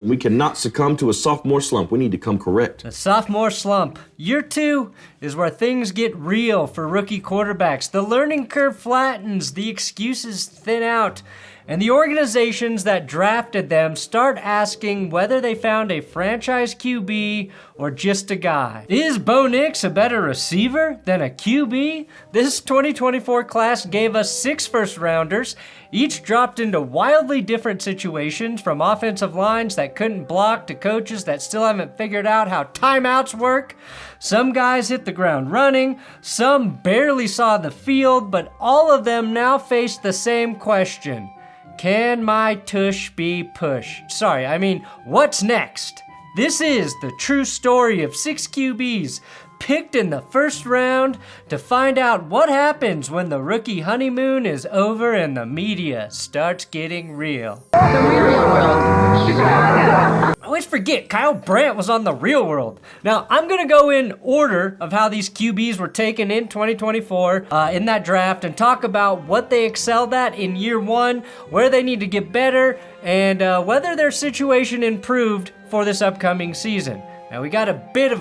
We cannot succumb to a sophomore slump. We need to come correct. The sophomore slump. Year 2 is where things get real for rookie quarterbacks. The learning curve flattens, the excuses thin out, and the organizations that drafted them start asking whether they found a franchise QB or just a guy. Is Bo Nix a better receiver than a QB? This 2024 class gave us 6 first-rounders, each dropped into wildly different situations, from offensive lines that couldn't block to coaches that still haven't figured out how timeouts work. Some guys hit the ground running, some barely saw the field, but all of them now face the same question. Can my tush be pushed? Sorry, I mean, what's next? This is the true story of 6 QBs picked in the first round to find out what happens when the rookie honeymoon is over and the media starts getting real. The Real World, Chicago. I always forget, Kyle Brandt was on The Real World. Now, I'm going to go in order of how these QBs were taken in 2024 in that draft and talk about what they excelled at in year 1, where they need to get better, and whether their situation improved for this upcoming season. Now, we got a bit of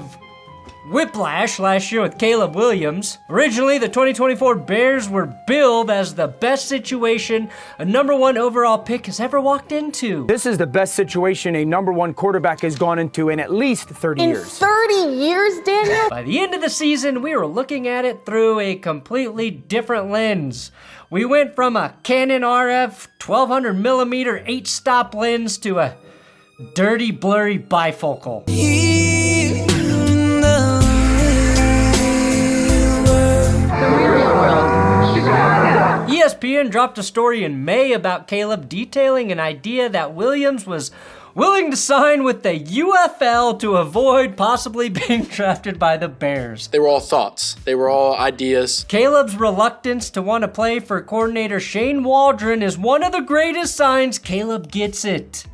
whiplash last year with Caleb Williams. Originally, the 2024 Bears were billed as the best situation a number 1 overall pick has ever walked into. This is the best situation a number 1 quarterback has gone into in at least 30 years. In 30 years, Daniel? By the end of the season, we were looking at it through a completely different lens. We went from a Canon RF 1200 millimeter 8-stop lens to a dirty, blurry bifocal. ESPN dropped a story in May about Caleb detailing an idea that Williams was willing to sign with the UFL to avoid possibly being drafted by the Bears. They were all thoughts. They were all ideas. Caleb's reluctance to want to play for coordinator Shane Waldron is one of the greatest signs Caleb gets it.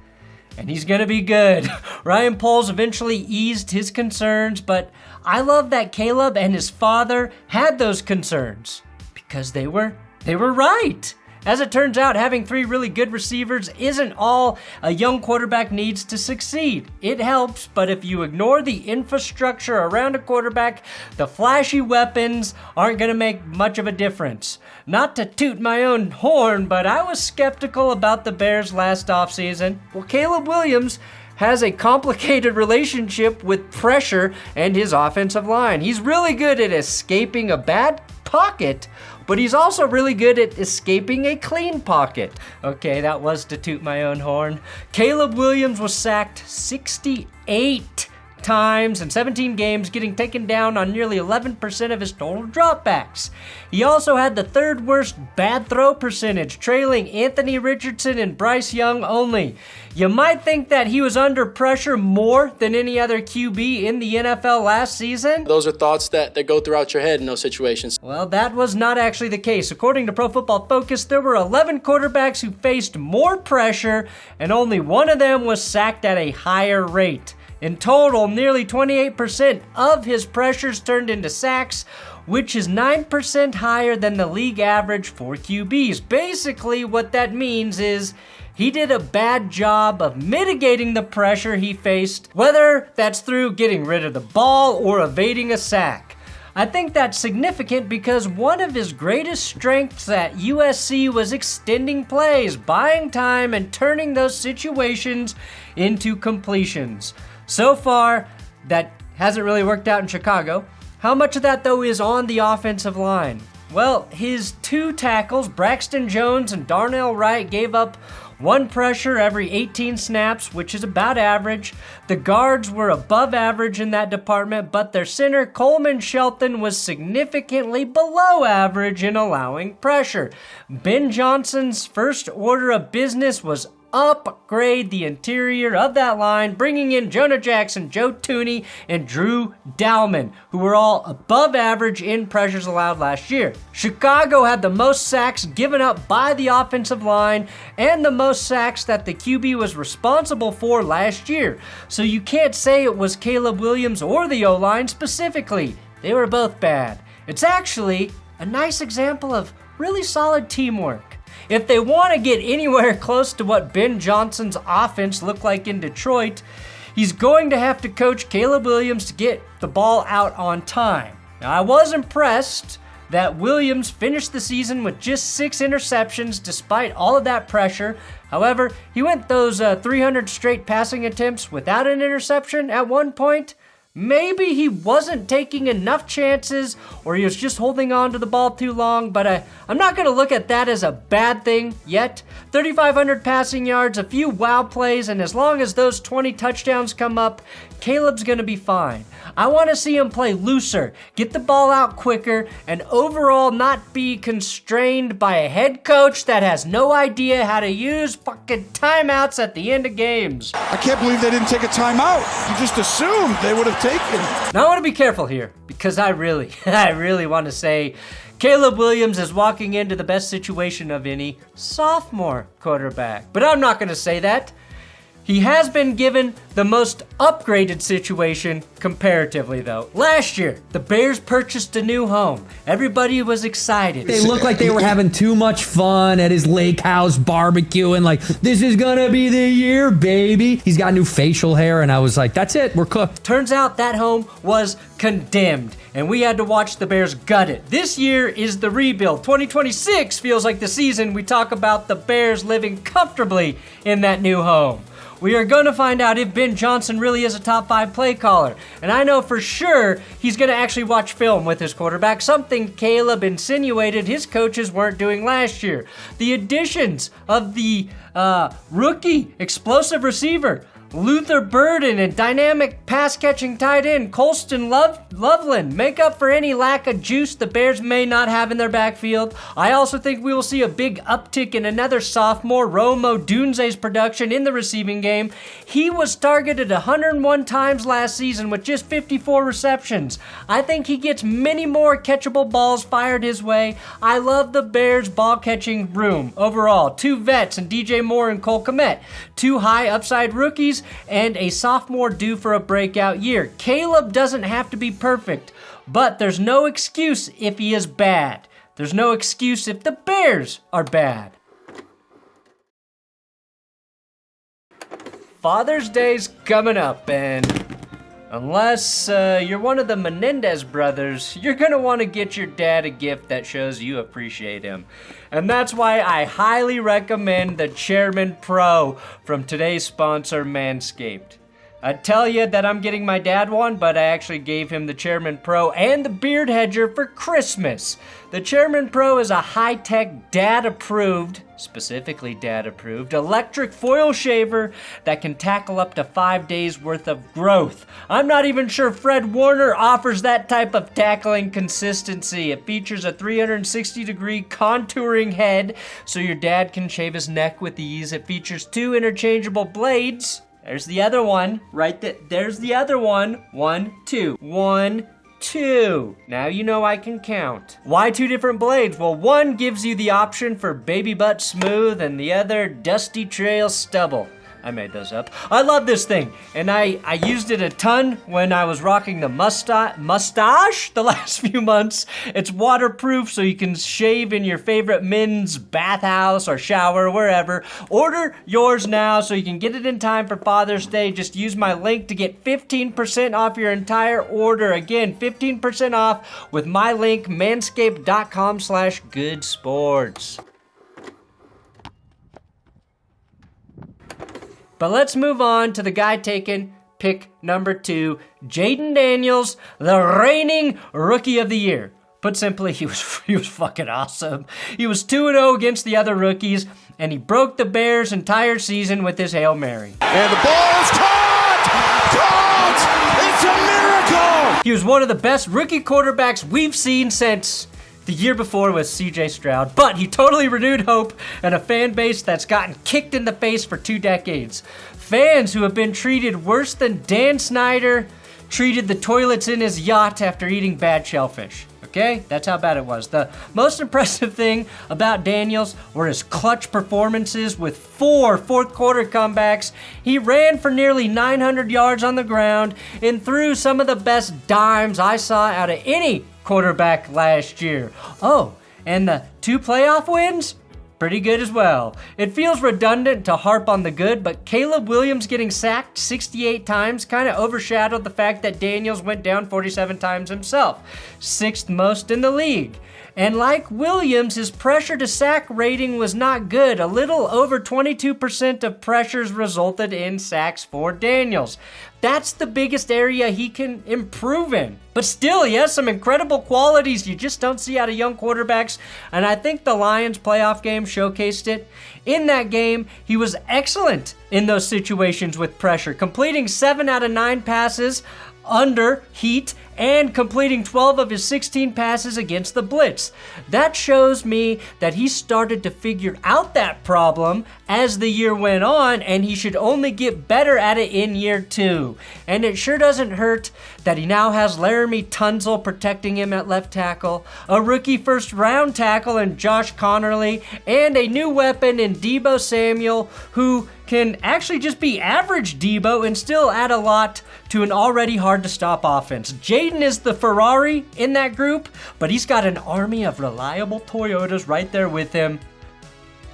And he's going to be good. Ryan Poles eventually eased his concerns, but I love that Caleb and his father had those concerns because they were right. As it turns out, having 3 really good receivers isn't all a young quarterback needs to succeed. It helps, but if you ignore the infrastructure around a quarterback, the flashy weapons aren't going to make much of a difference. Not to toot my own horn, but I was skeptical about the Bears last offseason. Well, Caleb Williams has a complicated relationship with pressure and his offensive line. He's really good at escaping a bad pocket, but he's also really good at escaping a clean pocket. Okay, that was to toot my own horn. Caleb Williams was sacked 68 times in 17 games, getting taken down on nearly 11% of his total dropbacks. He also had the 3rd worst bad throw percentage, trailing Anthony Richardson and Bryce Young only. You might think that he was under pressure more than any other QB in the NFL last season. Those are thoughts that go throughout your head in those situations. Well, that was not actually the case. According to Pro Football Focus, there were 11 quarterbacks who faced more pressure, and only one of them was sacked at a higher rate. In total, nearly 28% of his pressures turned into sacks, which is 9% higher than the league average for QBs. Basically, what that means is he did a bad job of mitigating the pressure he faced, whether that's through getting rid of the ball or evading a sack. I think that's significant because one of his greatest strengths at USC was extending plays, buying time, and turning those situations into completions. So far, that hasn't really worked out in Chicago. How much of that, though, is on the offensive line? Well, his 2 tackles, Braxton Jones and Darnell Wright, gave up 1 pressure every 18 snaps, which is about average. The guards were above average in that department, but their center, Coleman Shelton, was significantly below average in allowing pressure. Ben Johnson's first order of business was upgrade the interior of that line, bringing in Jonah Jackson, Joe Tooney, and Drew Dalman, who were all above average in pressures allowed last year. Chicago had the most sacks given up by the offensive line and the most sacks that the QB was responsible for last year. So you can't say it was Caleb Williams or the O-line specifically. They were both bad. It's actually a nice example of really solid teamwork. If they want to get anywhere close to what Ben Johnson's offense looked like in Detroit, he's going to have to coach Caleb Williams to get the ball out on time. Now, I was impressed that Williams finished the season with just 6 interceptions despite all of that pressure. However, he went those 300 straight passing attempts without an interception at one point. Maybe he wasn't taking enough chances, or he was just holding on to the ball too long, but I'm not going to look at that as a bad thing yet. 3,500 passing yards, a few wow plays, and as long as those 20 touchdowns come up, Caleb's going to be fine. I want to see him play looser, get the ball out quicker, and overall not be constrained by a head coach that has no idea how to use fucking timeouts at the end of games. I can't believe they didn't take a timeout. You just assumed they would have taken. Now I want to be careful here because I really want to say Caleb Williams is walking into the best situation of any sophomore quarterback. But I'm not going to say that. He has been given the most upgraded situation comparatively, though. Last year, the Bears purchased a new home. Everybody was excited. They looked like they were having too much fun at his lake house barbecuing, like, this is gonna be the year, baby. He's got new facial hair, and I was like, that's it, we're cooked. Turns out that home was condemned, and we had to watch the Bears gut it. This year is the rebuild. 2026 feels like the season we talk about the Bears living comfortably in that new home. We are going to find out if Ben Johnson really is a top 5 play caller. And I know for sure he's going to actually watch film with his quarterback, something Caleb insinuated his coaches weren't doing last year. The additions of the rookie explosive receiver, Luther Burden, and dynamic pass-catching tight end Colston Loveland make up for any lack of juice the Bears may not have in their backfield. I also think we will see a big uptick in another sophomore, Rome Odunze's production in the receiving game. He was targeted 101 times last season with just 54 receptions. I think he gets many more catchable balls fired his way. I love the Bears' ball-catching room overall. 2 vets and DJ Moore and Cole Kmet. 2 high upside rookies and a sophomore due for a breakout year. Caleb doesn't have to be perfect, but there's no excuse if he is bad. There's no excuse if the Bears are bad. Father's Day's coming up, and unless you're one of the Menendez brothers, you're gonna want to get your dad a gift that shows you appreciate him. And that's why I highly recommend the Chairman Pro from today's sponsor, Manscaped. I tell you that I'm getting my dad one, but I actually gave him the Chairman Pro and the Beard Hedger for Christmas. The Chairman Pro is a high-tech, dad-approved, specifically dad-approved, electric foil shaver that can tackle up to 5 days worth of growth. I'm not even sure Fred Warner offers that type of tackling consistency. It features a 360-degree contouring head so your dad can shave his neck with ease. It features 2 interchangeable blades. There's the other one, right there. There's the other one. 1, 2. 1, 2. Now you know I can count. Why 2 different blades? Well, one gives you the option for baby butt smooth and the other dusty trail stubble. I made those up. I love this thing, and I used it a ton when I was rocking the mustache the last few months. It's waterproof, so you can shave in your favorite men's bathhouse or shower, wherever. Order yours now so you can get it in time for Father's Day. Just use my link to get 15% off your entire order. Again, 15% off with my link, manscaped.com/goodsports. But let's move on to the guy taking pick number 2, Jaden Daniels, the reigning Rookie of the Year. Put simply, he was fucking awesome. He was 2-0 against the other rookies, and he broke the Bears' entire season with his Hail Mary. And the ball's caught! Caught! It's a miracle! He was one of the best rookie quarterbacks we've seen since the year before with C.J. Stroud, but he totally renewed hope and a fan base that's gotten kicked in the face for 2 decades. Fans who have been treated worse than Dan Snyder treated the toilets in his yacht after eating bad shellfish. Okay? That's how bad it was. The most impressive thing about Daniels were his clutch performances with 4 fourth-quarter comebacks. He ran for nearly 900 yards on the ground and threw some of the best dimes I saw out of any quarterback last year. Oh, and the 2 playoff wins? pretty good as well. It feels redundant to harp on the good, but Caleb Williams getting sacked 68 times kind of overshadowed the fact that Daniels went down 47 times himself, 6th most in the league. And like Williams, his pressure to sack rating was not good. A little over 22% of pressures resulted in sacks for Daniels. That's the biggest area he can improve in. But still, he has some incredible qualities you just don't see out of young quarterbacks, and I think the Lions playoff game showcased it. In that game, he was excellent in those situations with pressure, completing 7 out of 9 passes under heat and completing 12 of his 16 passes against the blitz. That shows me that he started to figure out that problem as the year went on, and he should only get better at it in year 2. And it sure doesn't hurt that he now has Laramie Tunsil protecting him at left tackle, a rookie first-round tackle in Josh Connerly, and a new weapon in Deebo Samuel, who can actually just be average Deebo and still add a lot to an already hard-to-stop offense. Jaden is the Ferrari in that group, but he's got an army of reliable Toyotas right there with him.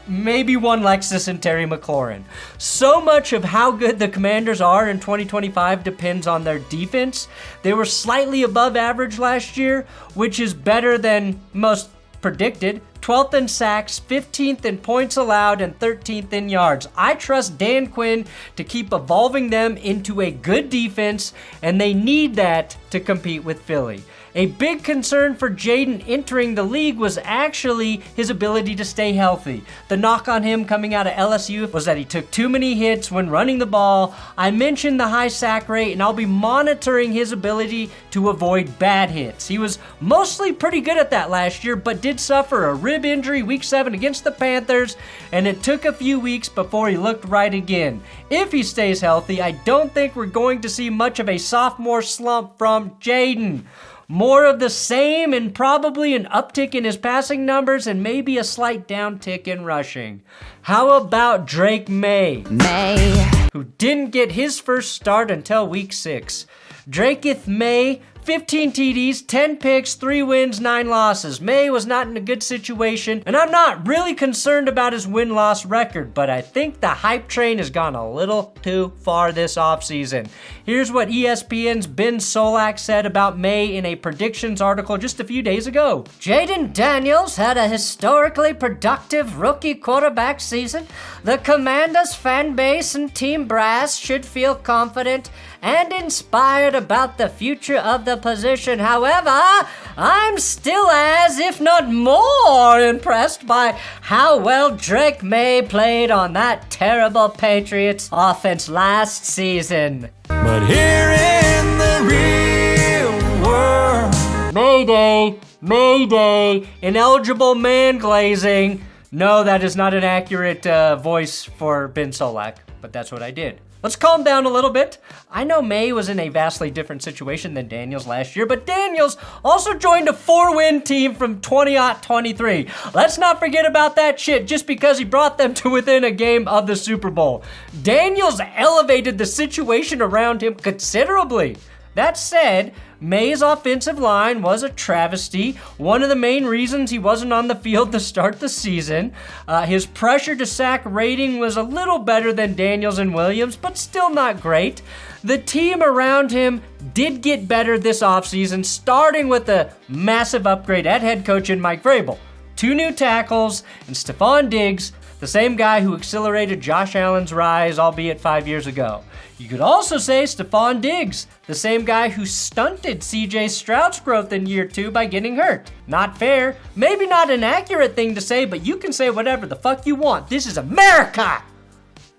Maybe one Lexus and Terry McLaurin. So much of how good the Commanders are in 2025 depends on their defense. They were slightly above average last year, which is better than most predicted. 12th in sacks, 15th in points allowed, and 13th in yards. I trust Dan Quinn to keep evolving them into a good defense, and they need that to compete with Philly. A big concern for Jaden entering the league was actually his ability to stay healthy. The knock on him coming out of LSU was that he took too many hits when running the ball. I mentioned the high sack rate, and I'll be monitoring his ability to avoid bad hits. He was mostly pretty good at that last year, but did suffer a rib injury week 7 against the Panthers, and it took a few weeks before he looked right again. If he stays healthy, I don't think we're going to see much of a sophomore slump from Jaden. More of the same, and probably an uptick in his passing numbers and maybe a slight downtick in rushing. How about Drake May? Who didn't get his first start until week 6. Draketh May, 15 TDs, 10 picks, 3 wins, 9 losses. May was not in a good situation, and I'm not really concerned about his win-loss record, but I think the hype train has gone a little too far this offseason. Here's what ESPN's Ben Solak said about May in a predictions article just a few days ago. Jaden Daniels had a historically productive rookie quarterback season. The Commanders fan base and team brass should feel confident and inspired about the future of the position. However, I'm still as, if not more, impressed by how well Drake May played on that terrible Patriots offense last season. But here in the real world, Mayday! Mayday! Ineligible man glazing. No, that is not an accurate voice for Ben Solak, but that's what I did. Let's calm down a little bit. I know May was in a vastly different situation than Daniels last year, but Daniels also joined a 4-win team from 2023. Let's not forget about that shit just because he brought them to within a game of the Super Bowl. Daniels elevated the situation around him considerably. That said, May's offensive line was a travesty. One of the main reasons he wasn't on the field to start the season. His pressure to sack rating was a little better than Daniels and Williams, but still not great. The team around him did get better this offseason, starting with a massive upgrade at head coach in Mike Vrabel. 2 new tackles, and Stephon Diggs, the same guy who accelerated Josh Allen's rise, albeit 5 years ago. You could also say Stephon Diggs, the same guy who stunted CJ Stroud's growth in year 2 by getting hurt. Not fair, maybe not an accurate thing to say, but you can say whatever the fuck you want. This is America!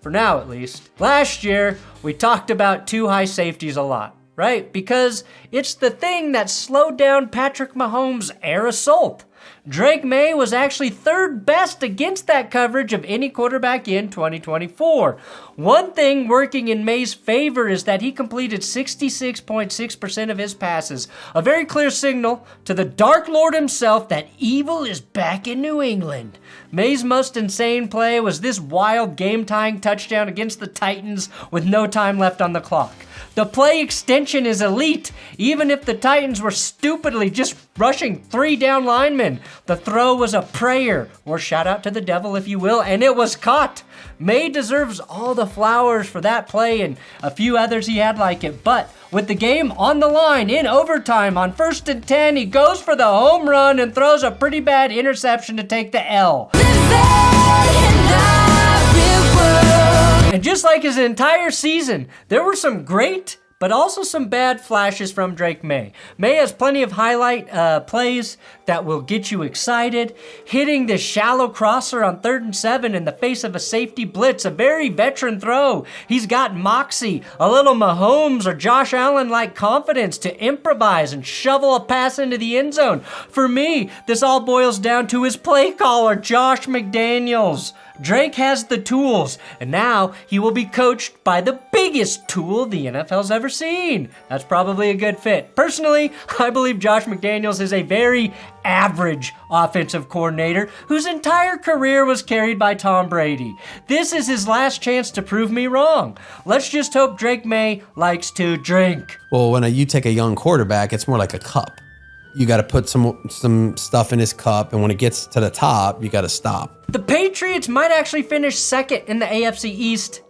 For now, at least. Last year, we talked about 2 high safeties a lot, right? Because it's the thing that slowed down Patrick Mahomes' air assault. Drake May was actually 3rd best against that coverage of any quarterback in 2024. One thing working in May's favor is that he completed 66.6% of his passes, a very clear signal to the Dark Lord himself that evil is back in New England. May's most insane play was this wild game-tying touchdown against the Titans with no time left on the clock. The play extension is elite, even if the Titans were stupidly just rushing 3 down linemen. The throw was a prayer, or shout out to the devil if you will, and it was caught. May deserves all the flowers for that play and a few others he had like it, but with the game on the line in overtime on 1st and 10, he goes for the home run and throws a pretty bad interception to take the L. And just like his entire season, there were some great but also some bad flashes from Drake May. May has plenty of highlight plays that will get you excited. Hitting this shallow crosser on 3rd and 7 in the face of a safety blitz, a very veteran throw. He's got moxie, a little Mahomes or Josh Allen-like confidence to improvise and shovel a pass into the end zone. For me, this all boils down to his play caller, Josh McDaniels. Drake has the tools, and now he will be coached by the biggest tool the NFL's ever seen. That's probably a good fit. Personally, I believe Josh McDaniels is a very average offensive coordinator whose entire career was carried by Tom Brady. This is his last chance to prove me wrong. Let's just hope Drake May likes to drink. Well, when you take a young quarterback, it's more like a cup. You got to put some stuff in his cup, and when it gets to the top, you got to stop. The Patriots might actually finish second in the AFC East.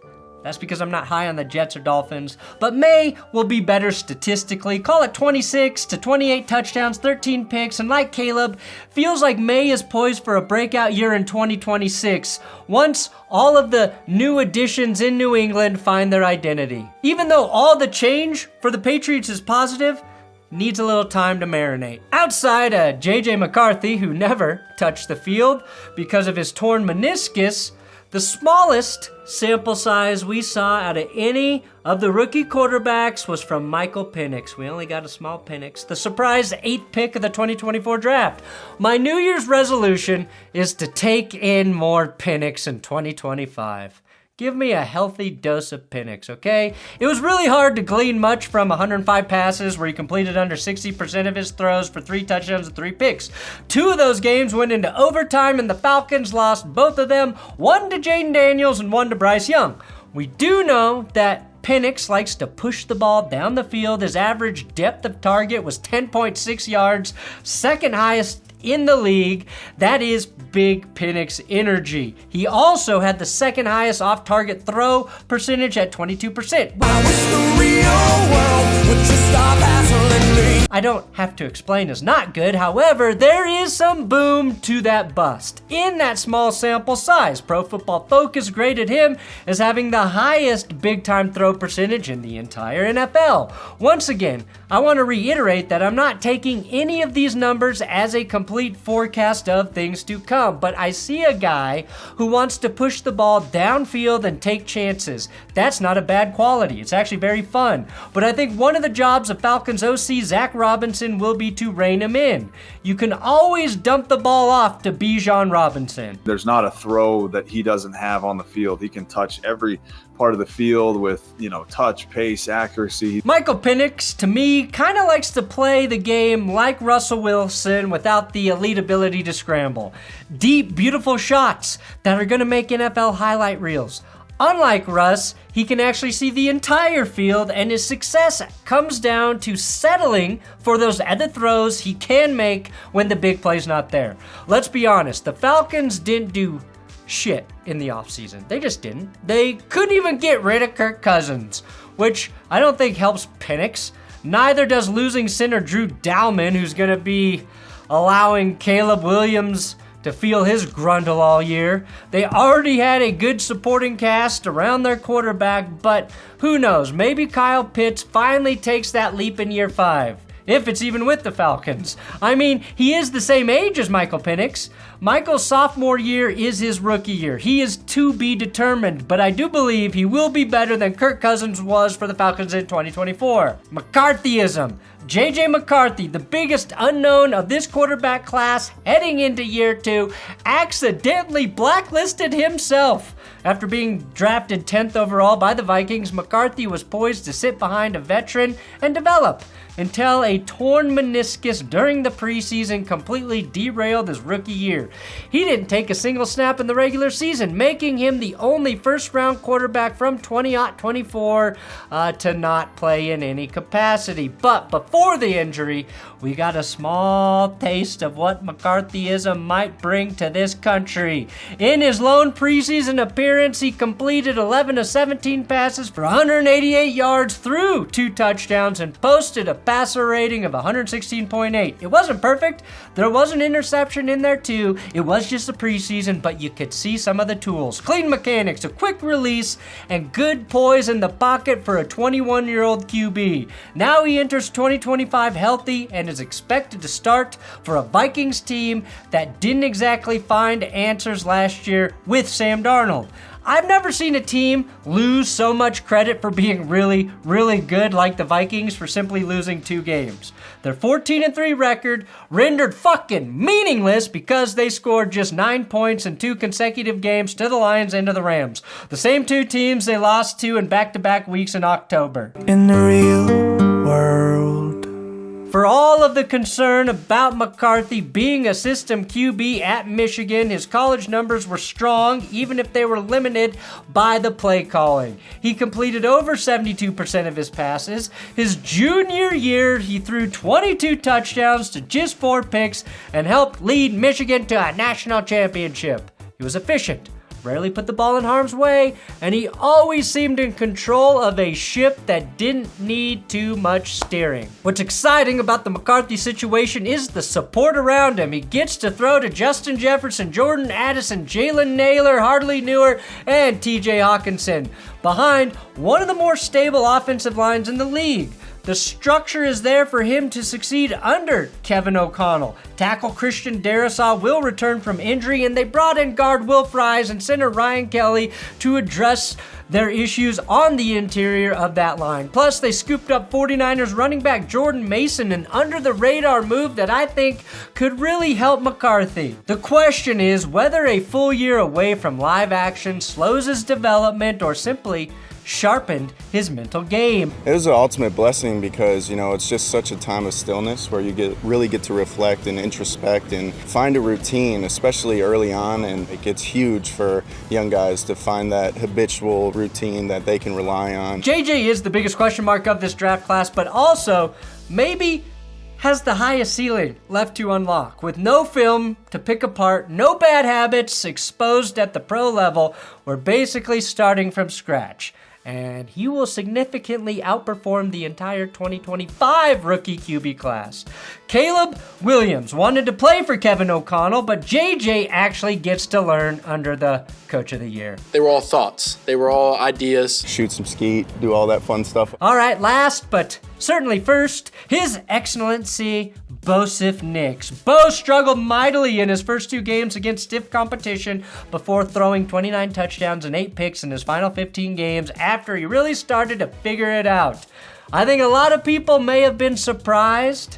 That's because I'm not high on the Jets or Dolphins. But May will be better statistically. Call it 26 to 28 touchdowns, 13 picks, and like Caleb, feels like May is poised for a breakout year in 2026 once all of the new additions in New England find their identity. Even though all the change for the Patriots is positive, needs a little time to marinate. Outside J.J. McCarthy, who never touched the field because of his torn meniscus, the smallest sample size we saw out of any of the rookie quarterbacks was from Michael Penix. We only got a small Penix, the surprise 8th pick of the 2024 draft. My New Year's resolution is to take in more Penix in 2025. Give me a healthy dose of Penix, okay? It was really hard to glean much from 105 passes where he completed under 60% of his throws for 3 touchdowns and 3 picks. 2 of those games went into overtime and the Falcons lost both of them, 1 to Jaden Daniels and 1 to Bryce Young. We do know that Penix likes to push the ball down the field. His average depth of target was 10.6 yards, second highest in the league. That is big Penix energy. He also had the second highest off-target throw percentage at 22%. I don't have to explain is not good. However, there is some boom to that bust. In that small sample size, Pro Football Focus graded him as having the highest big-time throw percentage in the entire NFL. Once again, I want to reiterate that I'm not taking any of these numbers as a complete forecast of things to come, but I see a guy who wants to push the ball downfield and take chances. That's not a bad quality. It's actually very fun. But I think one of the jobs of Falcons OC Zach Robinson will be to rein him in. You can always dump the ball off to Bijan Robinson. There's not a throw that he doesn't have on the field. He can touch every part of the field with, touch, pace, accuracy. Michael Penix, to me, kind of likes to play the game like Russell Wilson without the elite ability to scramble. Deep, beautiful shots that are going to make NFL highlight reels. Unlike Russ, he can actually see the entire field, and his success comes down to settling for those other throws he can make when the big play's not there. Let's be honest, the Falcons didn't do shit in the offseason. They just didn't. They couldn't even get rid of Kirk Cousins, which I don't think helps Penix. Neither does losing center Drew Dalman, who's going to be allowing Caleb Williams to feel his grundle all year. They already had a good supporting cast around their quarterback, but who knows, maybe Kyle Pitts finally takes that leap in year 5. If it's even with the Falcons. I mean, he is the same age as Michael Penix. Michael's sophomore year is his rookie year. He is to be determined, but I do believe he will be better than Kirk Cousins was for the Falcons in 2024. McCarthyism. J.J. McCarthy, the biggest unknown of this quarterback class heading into year 2, accidentally blacklisted himself. After being drafted 10th overall by the Vikings, McCarthy was poised to sit behind a veteran and develop until a torn meniscus during the preseason completely derailed his rookie year. He didn't take a single snap in the regular season, making him the only first-round quarterback from 2024 to not play in any capacity. But before the injury, we got a small taste of what McCarthyism might bring to this country. In his lone preseason appearance, he completed 11 of 17 passes for 188 yards through 2 touchdowns and posted a passer rating of 116.8. It wasn't perfect. There was an interception in there too. It was just a preseason, but you could see some of the tools. Clean mechanics, a quick release, and good poise in the pocket for a 21-year-old QB. Now he enters 2025 healthy and is expected to start for a Vikings team that didn't exactly find answers last year with Sam Darnold. I've never seen a team lose so much credit for being really, really good like the Vikings for simply losing 2 games. Their 14-3 record rendered fucking meaningless because they scored just 9 points in 2 consecutive games to the Lions and to the Rams. The same 2 teams they lost to in back-to-back weeks in October. In the real world. For all of the concern about McCarthy being a system QB at Michigan, his college numbers were strong, even if they were limited by the play calling. He completed over 72% of his passes. His junior year, he threw 22 touchdowns to just 4 picks and helped lead Michigan to a national championship. He was efficient, rarely put the ball in harm's way, and he always seemed in control of a ship that didn't need too much steering. What's exciting about the McCarthy situation is the support around him. He gets to throw to Justin Jefferson, Jordan Addison, Jalen Naylor, Hardly Newer, and TJ Hawkinson, behind one of the more stable offensive lines in the league. The structure is there for him to succeed under Kevin O'Connell. Tackle Christian Darrisaw will return from injury, and they brought in guard Will Fries and center Ryan Kelly to address their issues on the interior of that line. Plus, they scooped up 49ers running back Jordan Mason, an under-the-radar move that I think could really help McCarthy. The question is whether a full year away from live action slows his development or simply sharpened his mental game. It was an ultimate blessing because, it's just such a time of stillness where you really get to reflect and introspect and find a routine, especially early on, and it gets huge for young guys to find that habitual routine that they can rely on. JJ is the biggest question mark of this draft class, but also maybe has the highest ceiling left to unlock. With no film to pick apart, no bad habits exposed at the pro level, we're basically starting from scratch. And he will significantly outperform the entire 2025 rookie QB class. Caleb Williams wanted to play for Kevin O'Connell, but JJ actually gets to learn under the Coach of the Year. They were all thoughts. They were all ideas. Shoot some skeet, do all that fun stuff. All right, last but certainly first, His Excellency Bo Nix. Bo struggled mightily in his first 2 games against stiff competition before throwing 29 touchdowns and 8 picks in his final 15 games after he really started to figure it out. I think a lot of people may have been surprised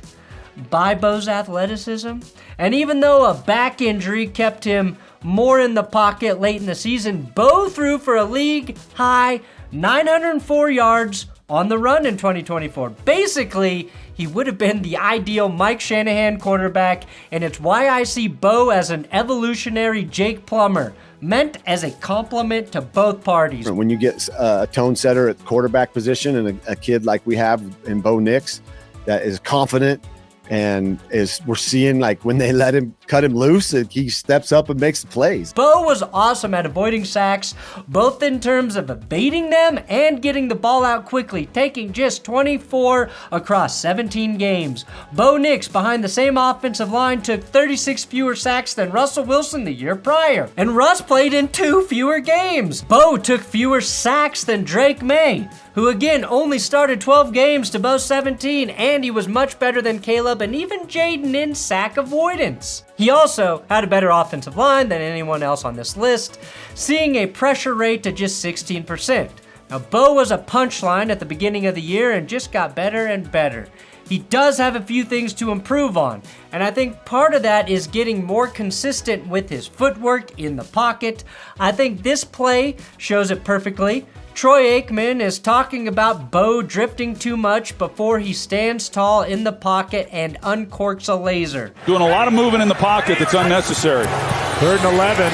by Bo's athleticism, and even though a back injury kept him more in the pocket late in the season, Bo threw for a league-high 904 yards on the run in 2024. Basically, he would have been the ideal Mike Shanahan quarterback, and it's why I see Bo as an evolutionary Jake Plummer, meant as a compliment to both parties. When you get a tone setter at the quarterback position and a kid like we have in Bo Nix that is confident, and we're seeing like when they let him cut him loose, he steps up and makes the plays. Bo was awesome at avoiding sacks, both in terms of evading them and getting the ball out quickly, taking just 24 across 17 games. Bo Nix, behind the same offensive line, took 36 fewer sacks than Russell Wilson the year prior, and Russ played in 2 fewer games. Bo took fewer sacks than Drake May, who again only started 12 games to Bo's 17, and he was much better than Caleb and even Jaden in sack avoidance. He also had a better offensive line than anyone else on this list, seeing a pressure rate to just 16%. Now, Bo was a punchline at the beginning of the year and just got better and better. He does have a few things to improve on, and I think part of that is getting more consistent with his footwork in the pocket. I think this play shows it perfectly. Troy Aikman is talking about Bo drifting too much before he stands tall in the pocket and uncorks a laser. Doing a lot of moving in the pocket that's unnecessary. 3rd and 11,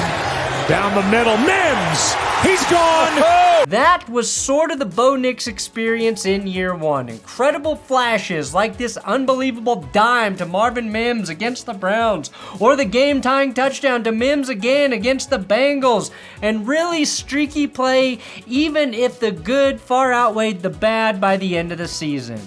down the middle, Mims, he's gone! That was sort of the Bo Nix experience in year one. Incredible flashes like this unbelievable dime to Marvin Mims against the Browns, or the game-tying touchdown to Mims again against the Bengals, and really streaky play even if the good far outweighed the bad by the end of the season.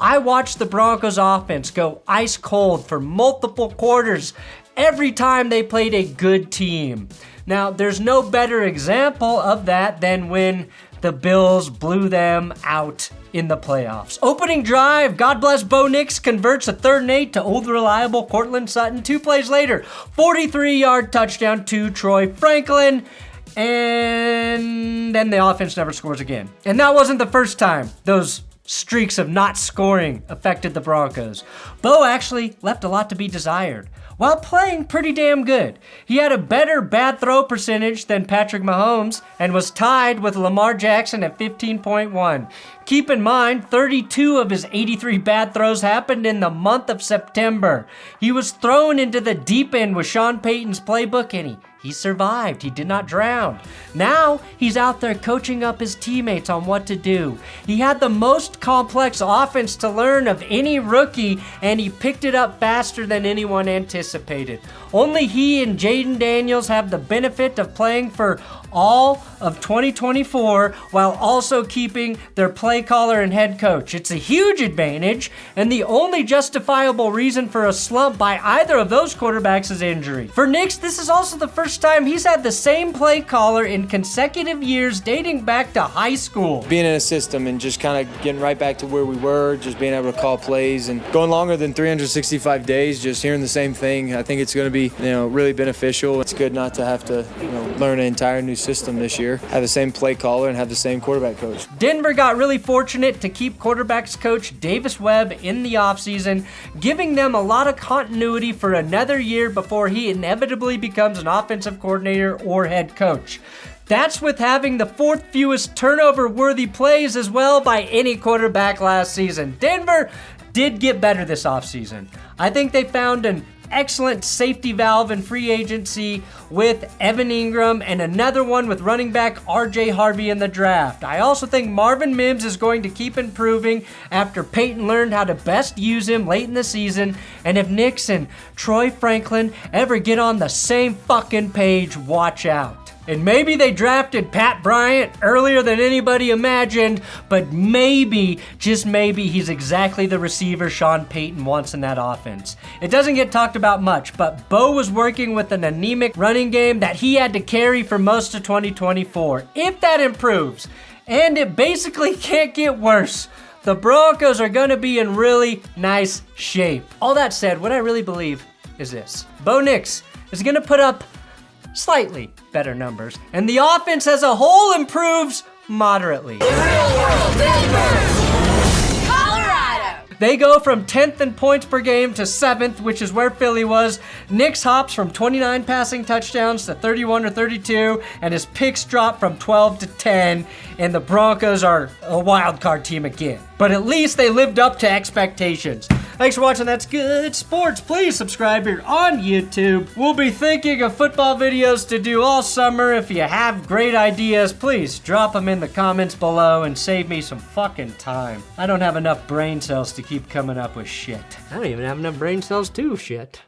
I watched the Broncos offense go ice cold for multiple quarters every time they played a good team. Now, there's no better example of that than when the Bills blew them out in the playoffs. Opening drive, God bless Bo Nix, converts a 3rd and 8 to old reliable Cortland Sutton. 2 plays later, 43-yard touchdown to Troy Franklin, and then the offense never scores again. And that wasn't the first time those streaks of not scoring affected the Broncos. Bo actually left a lot to be desired, while playing pretty damn good. He had a better bad throw percentage than Patrick Mahomes and was tied with Lamar Jackson at 15.1. Keep in mind, 32 of his 83 bad throws happened in the month of September. He was thrown into the deep end with Sean Payton's playbook, and he survived. He did not drown. Now, he's out there coaching up his teammates on what to do. He had the most complex offense to learn of any rookie, and he picked it up faster than anyone anticipated. Only he and Jaden Daniels have the benefit of playing for all of 2024 while also keeping their play caller and head coach. It's a huge advantage, and the only justifiable reason for a slump by either of those quarterbacks is injury. For Nix, this is also the first time he's had the same play caller in consecutive years dating back to high school. Being in a system and just kind of getting right back to where we were, just being able to call plays and going longer than 365 days, just hearing the same thing, I think it's going to be, really beneficial. It's good not to have to, learn an entire new system this year, have the same play caller and have the same quarterback coach. Denver got really fortunate to keep quarterbacks coach Davis Webb in the offseason, giving them a lot of continuity for another year before he inevitably becomes an offensive coordinator or head coach. That's with having the 4th fewest turnover-worthy plays as well by any quarterback last season. Denver did get better this offseason. I think they found an excellent safety valve in free agency with Evan Ingram and another one with running back RJ Harvey in the draft. I also think Marvin Mims is going to keep improving after Peyton learned how to best use him late in the season. And if Nix and Troy Franklin ever get on the same fucking page, watch out. And maybe they drafted Pat Bryant earlier than anybody imagined, but maybe, just maybe, he's exactly the receiver Sean Payton wants in that offense. It doesn't get talked about much, but Bo was working with an anemic running game that he had to carry for most of 2024. If that improves, and it basically can't get worse, the Broncos are going to be in really nice shape. All that said, what I really believe is this. Bo Nix is going to put up slightly better numbers, and the offense as a whole improves moderately. They go from 10th in points per game to 7th, which is where Philly was. Nix hops from 29 passing touchdowns to 31 or 32, and his picks drop from 12 to 10, and the Broncos are a wild card team again. But at least they lived up to expectations. Thanks for watching That's Good Sports. Please subscribe here on YouTube. We'll be thinking of football videos to do all summer. If you have great ideas, please drop them in the comments below and save me some fucking time. I don't have enough brain cells to keep coming up with shit. I don't even have enough brain cells to shit.